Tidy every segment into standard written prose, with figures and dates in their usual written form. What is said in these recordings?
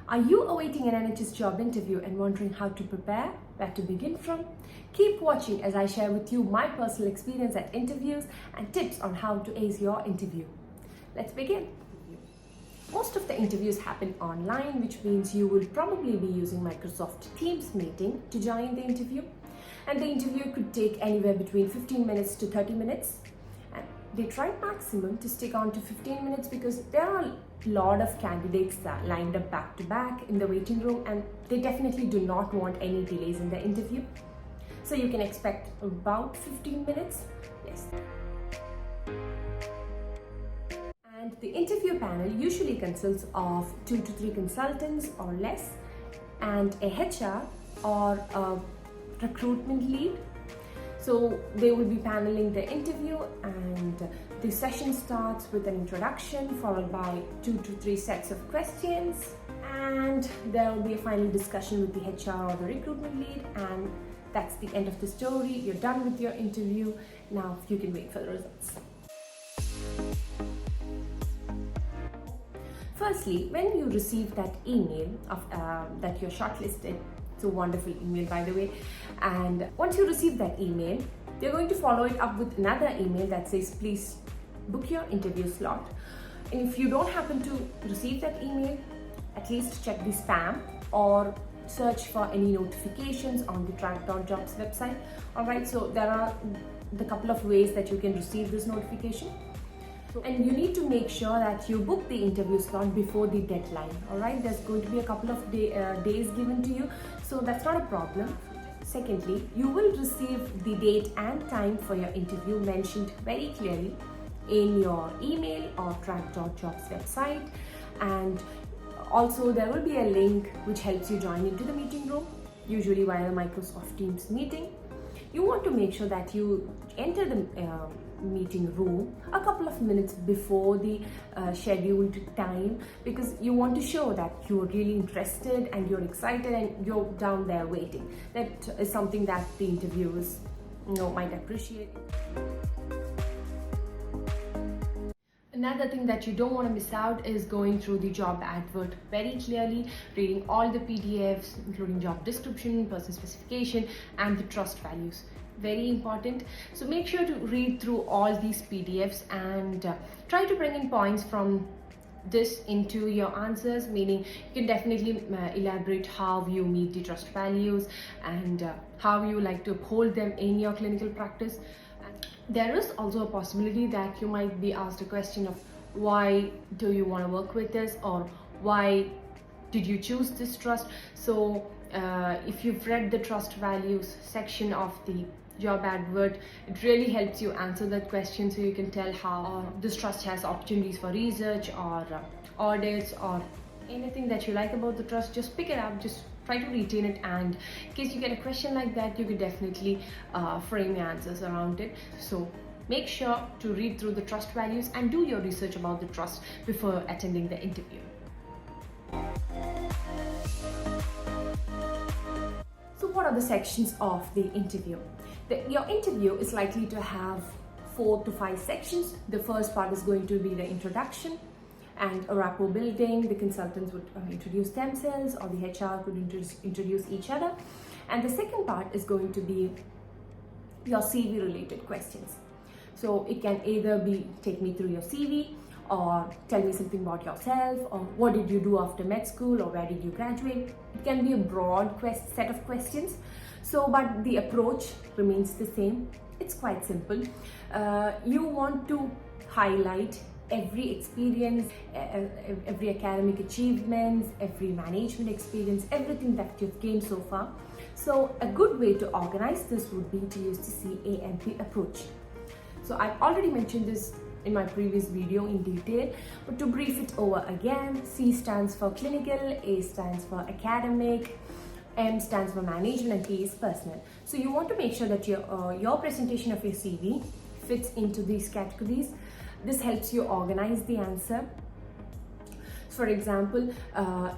Are you awaiting an NHS job interview and wondering how to prepare, where to begin from? Keep watching as I share with you my personal experience at interviews and tips on how to ace your interview. Let's begin. Most of the interviews happen online, which means you will probably be using Microsoft Teams meeting to join the interview. And the interview could take anywhere between 15 minutes to 30 minutes. And they try maximum to stick on to 15 minutes because there are a lot of candidates that lined up back to back in the waiting room, and they definitely do not want any delays in the interview. So you can expect about 15 minutes. Yes. And the interview panel usually consists of 2 to 3 consultants or less, and a HR or a recruitment lead. So they will be paneling the interview, and the session starts with an introduction followed by 2 to 3 sets of questions, and there will be a final discussion with the HR or the recruitment lead, and that's the end of the story. You're done with your interview. Now you can wait for the results. Firstly, when you receive that email of that you're shortlisted, it's a wonderful email by the way, and once you receive that email, they're going to follow it up with another email that says please book your interview slot. And if you don't happen to receive that email, at least check the spam or search for any notifications on the track.jobs website. Alright, so there are the couple of ways that you can receive this notification. And you need to make sure that you book the interview slot before the deadline. Alright, there's going to be a couple of days given to you, so that's not a problem. Secondly, you will receive the date and time for your interview mentioned very clearly in your email or track.jobs website, and also there will be a link which helps you join into the meeting room, usually via the Microsoft Teams meeting. You want to make sure that you enter the meeting room a couple of minutes before the scheduled time, because you want to show that you're really interested and you're excited and you're down there waiting. That is something that the interviewers might appreciate. Another thing that you don't want to miss out is going through the job advert very clearly, reading all the PDFs, including job description, person specification, and the trust values. Very important. So make sure to read through all these PDFs and try to bring in points from this into your answers, meaning you can definitely elaborate how you meet the trust values and how you like to uphold them in your clinical practice. There is also a possibility that you might be asked a question of why do you want to work with us, or why did you choose this trust. So if you've read the trust values section of the job advert, it really helps you answer that question, so you can tell how this trust has opportunities for research or audits or anything that you like about the trust. Just pick it up, just try to retain it, and in case you get a question like that, you could definitely frame your answers around it. So make sure to read through the trust values and do your research about the trust before attending the interview. So what are the sections of the interview? Your interview is likely to have 4 to 5 sections. The first part is going to be the introduction and a rapport building. The consultants would introduce themselves, or the HR could introduce each other. And the second part is going to be your CV related questions. So it can either be take me through your CV, or tell me something about yourself, or what did you do after med school, or where did you graduate. It can be a broad set of questions. So, but the approach remains the same. It's quite simple. You want to highlight every experience, every academic achievements, every management experience, everything that you've gained so far. So a good way to organize this would be to use the CAMP approach. So I've already mentioned this in my previous video in detail, but to brief it over again, C stands for clinical, A stands for academic, M stands for management, and P is personal. So you want to make sure that your presentation of your CV fits into these categories. This helps you organize the answer. For example,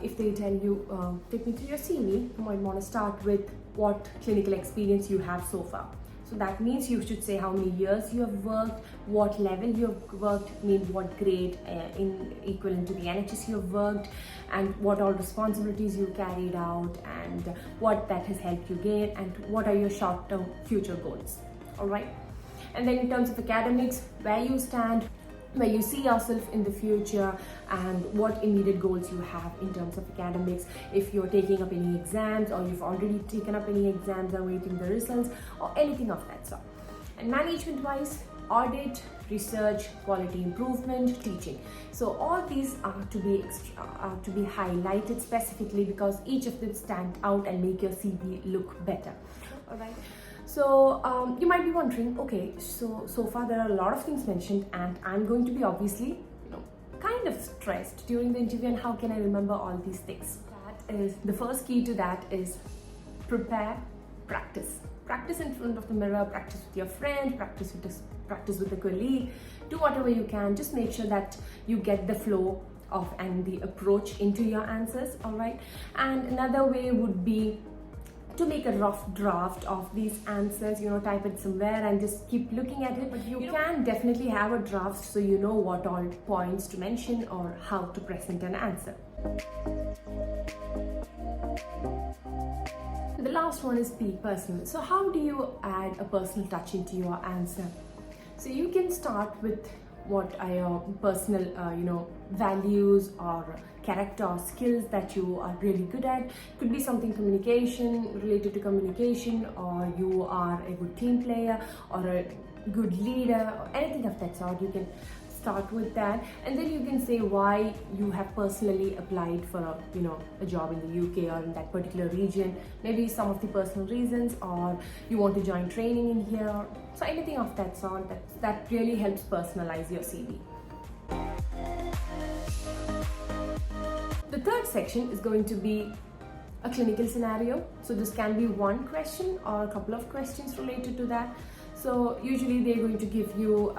if they tell you, take me through your CV, you might want to start with what clinical experience you have so far. So that means you should say how many years you have worked, what level you have worked, mean what grade in equivalent to the NHS you have worked, and what all responsibilities you carried out, and what that has helped you gain, and what are your short-term future goals. All right. And then in terms of academics, where you stand, where you see yourself in the future, and what immediate goals you have in terms of academics, if you're taking up any exams, or you've already taken up any exams and waiting the results, or anything of that sort. And management wise, audit, research, quality improvement, teaching. So all these are to be highlighted specifically, because each of them stand out and make your CV look better. All right. So you might be wondering, okay, so far there are a lot of things mentioned, and I'm going to be obviously, kind of stressed during the interview, and how can I remember all these things? That is, the first key to that is prepare, practice. Practice in front of the mirror, practice with your friend, practice with a colleague, do whatever you can. Just make sure that you get the flow of and the approach into your answers, all right? And another way would be to make a rough draft of these answers, type it somewhere and just keep looking at it. But you can definitely have a draft so you know what all points to mention or how to present an answer. The last one is be personal. So how do you add a personal touch into your answer? So you can start with what are your personal values or character or skills that you are really good at. Could be something related to communication, or you are a good team player or a good leader, or anything of that sort. You can start with that, and then you can say why you have personally applied for a job in the UK or in that particular region. Maybe some of the personal reasons, or you want to join training in here. So anything of that sort, that really helps personalize your CV. The third section is going to be a clinical scenario. So this can be one question or a couple of questions related to that. So usually they're going to give you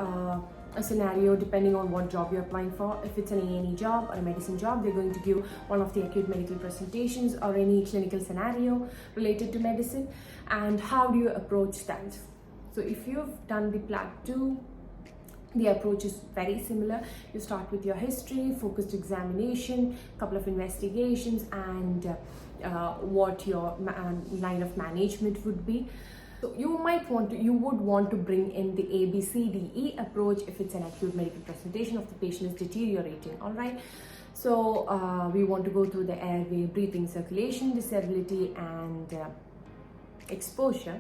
a scenario depending on what job you're applying for. If it's an A&E job or a medicine job, they're going to give one of the acute medical presentations or any clinical scenario related to medicine. And how do you approach that? So if you've done the PLAB 2, the approach is very similar. You start with your history, focused examination, couple of investigations, and what your line of management would be. So you would want to bring in the ABCDE approach if it's an acute medical presentation of the patient is deteriorating. All right. So we want to go through the airway, breathing, circulation, disability, and exposure.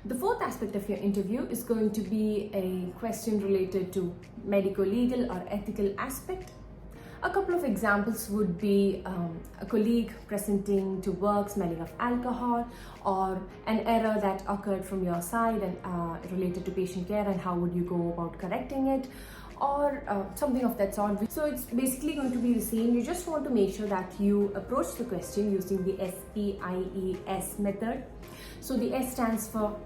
The fourth aspect of your interview is going to be a question related to medical, legal, or ethical aspect. A couple of examples would be a colleague presenting to work smelling of alcohol, or an error that occurred from your side and related to patient care, and how would you go about correcting it, or something of that sort. So it's basically going to be the same. You just want to make sure that you approach the question using the SEIES method. So the S stands for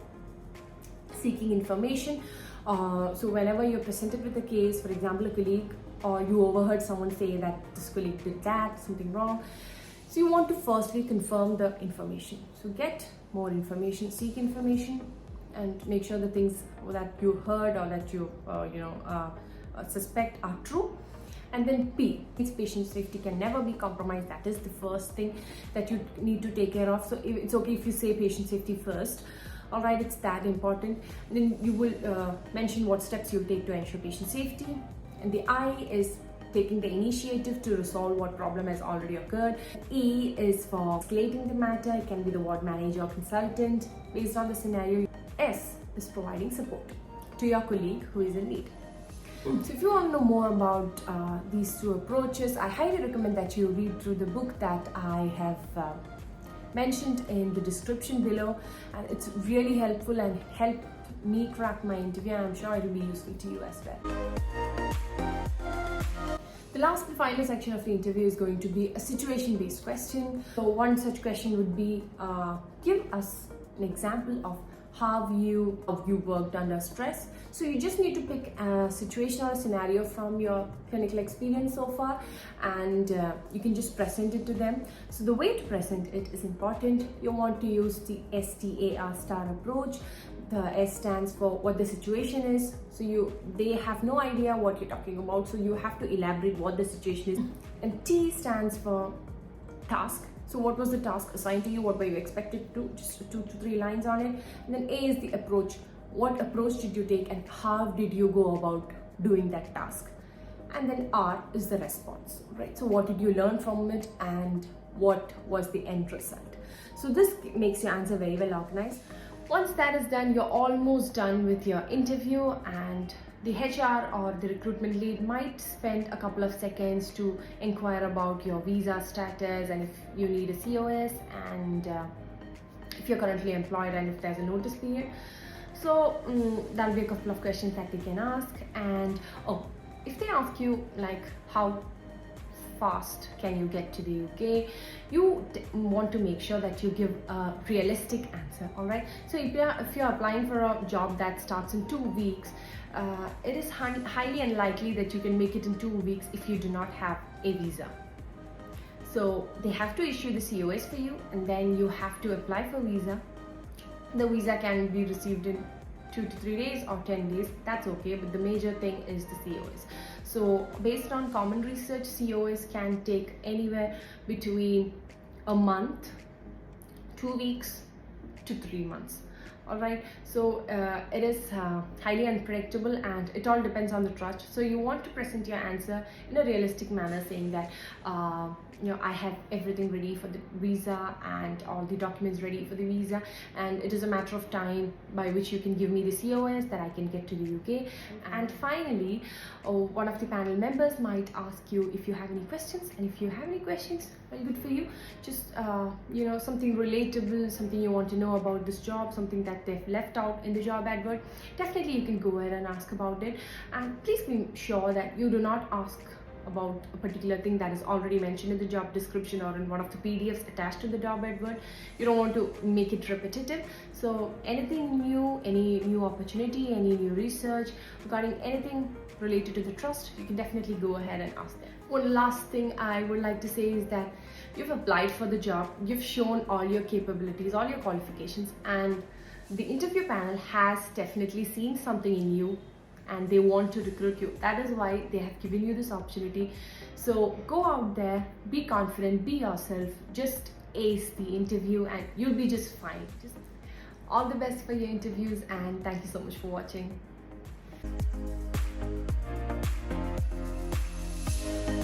seeking information. So whenever you're presented with a case, for example, a colleague, or you overheard someone say that this colleague did that, something wrong. So you want to firstly confirm the information. So get more information, seek information, and make sure the things that you heard or that you suspect are true. And then P, patient safety can never be compromised. That is the first thing that you need to take care of. So it's okay if you say patient safety first. All right, it's that important. And then you will mention what steps you'll take to ensure patient safety. And the I is taking the initiative to resolve what problem has already occurred. E is for escalating the matter. It can be the ward manager or consultant based on the scenario. S is providing support to your colleague who is in need. So if you want to know more about these two approaches, I highly recommend that you read through the book that I have mentioned in the description below, and it's really helpful and helped me crack my interview, and I'm sure it will be useful to you as well. The last and final section of the interview is going to be a situation-based question. So one such question would be, give us an example of how you worked under stress. So you just need to pick a situation or a scenario from your clinical experience so far, and you can just present it to them. So the way to present it is important. You want to use the STAR STAR approach. The S stands for what the situation is. So they have no idea what you're talking about, so you have to elaborate what the situation is. And T stands for task. So what was the task assigned to you? What were you expected to do? Just 2 to 3 lines on it. And then A is the approach. What approach did you take and how did you go about doing that task? And then R is the response, right? So what did you learn from it and what was the end result? So this makes your answer very well organized. Once that is done, you're almost done with your interview, and the HR or the recruitment lead might spend a couple of seconds to inquire about your visa status and if you need a COS, and if you're currently employed and if there's a notice period. So that'll be a couple of questions that they can ask. And if they ask you like how fast can you get to the UK, you want to make sure that you give a realistic answer. All right, so if you're applying for a job that starts in 2 weeks, it is highly unlikely that you can make it in 2 weeks if you do not have a visa. So they have to issue the COS for you, and then you have to apply for visa. The visa can be received in 2 to 3 days or 10 days, that's okay, but the major thing is the COS. So based on common research, COS can take anywhere between a month, 2 weeks to 3 months. All right, so it is highly unpredictable and it all depends on the trust. So you want to present your answer in a realistic manner, saying that I have everything ready for the visa and all the documents ready for the visa, and it is a matter of time by which you can give me the COS that I can get to the UK. And finally, one of the panel members might ask you if you have any questions, and if you have any questions, very good for you. Just something relatable, something you want to know about this job, something that they've left out in the job advert, definitely you can go ahead and ask about it. And please be sure that you do not ask about a particular thing that is already mentioned in the job description or in one of the PDFs attached to the job advert. You don't want to make it repetitive. So anything new, any new opportunity, any new research regarding anything related to the trust, you can definitely go ahead and ask them. One last thing I would like to say is that you've applied for the job, you've shown all your capabilities, all your qualifications, and the interview panel has definitely seen something in you and they want to recruit you. That is why they have given you this opportunity. So go out there, be confident, be yourself, just ace the interview and you'll be just fine. Just all the best for your interviews, and thank you so much for watching.